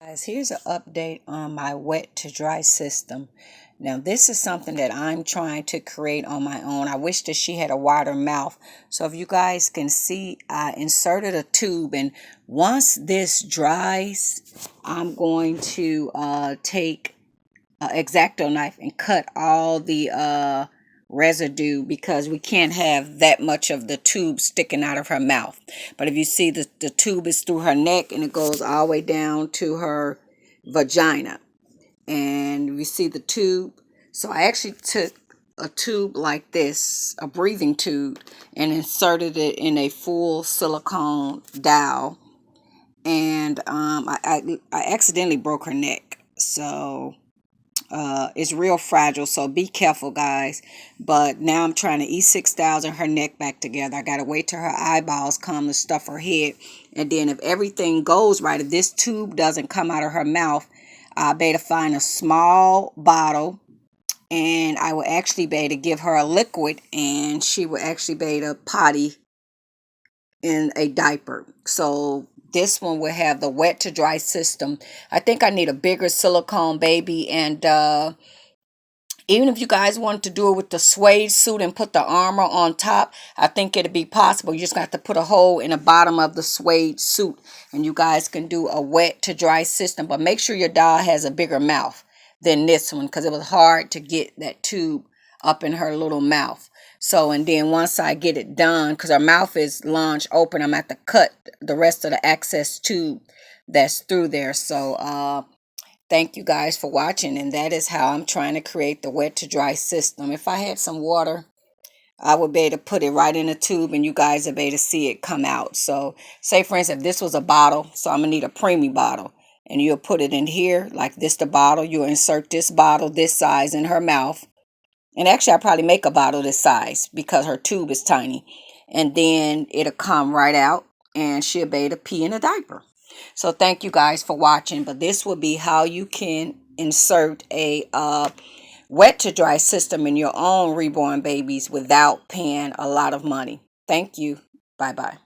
Guys, here's an update on my wet to dry system. Now, this is something that I'm trying to create on my own. I wish that she had a wider mouth. So if you guys can see, I inserted a tube, and once this dries, I'm going to take an X-Acto knife and cut all the residue, because we can't have that much of the tube sticking out of her mouth. But if you see, the tube is through her neck and it goes all the way down to her vagina, and you see the tube. So I actually took a tube like this, a breathing tube, and inserted it in a full silicone dowel, and I accidentally broke her neck. So it's real fragile, so be careful, guys. But now I'm trying to E6000 her neck back together. I gotta wait till her eyeballs come to stuff her head, and then if everything goes right, if this tube doesn't come out of her mouth, I'll be able to find a small bottle, and I will actually be able to give her a liquid, and she will actually be able to potty in a diaper. So this one will have the wet to dry system. I think I need a bigger silicone baby, and even if you guys want to do it with the suede suit and put the armor on top, I think it'll be possible. You just got to put a hole in the bottom of the suede suit, and you guys can do a wet to dry system. But make sure your doll has a bigger mouth than this one, because it was hard to get that tube up in her little mouth. So, and then once I get it done, because her mouth is launched open, I'm at to cut the rest of the access tube that's through there. So, thank you guys for watching, and that is how I'm trying to create the wet to dry system. If I had some water, I would be able to put it right in a tube, and you guys would be able to see it come out. So say, for instance, if this was a bottle, so I'm going to need a preemie bottle, and you'll put it in here, like this the bottle. You'll insert this bottle this size in her mouth. And actually, I'll probably make a bottle this size because her tube is tiny. And then it'll come right out, and she'll be able to pee in a diaper. So thank you guys for watching. But this will be how you can insert a wet to dry system in your own reborn babies without paying a lot of money. Thank you. Bye bye.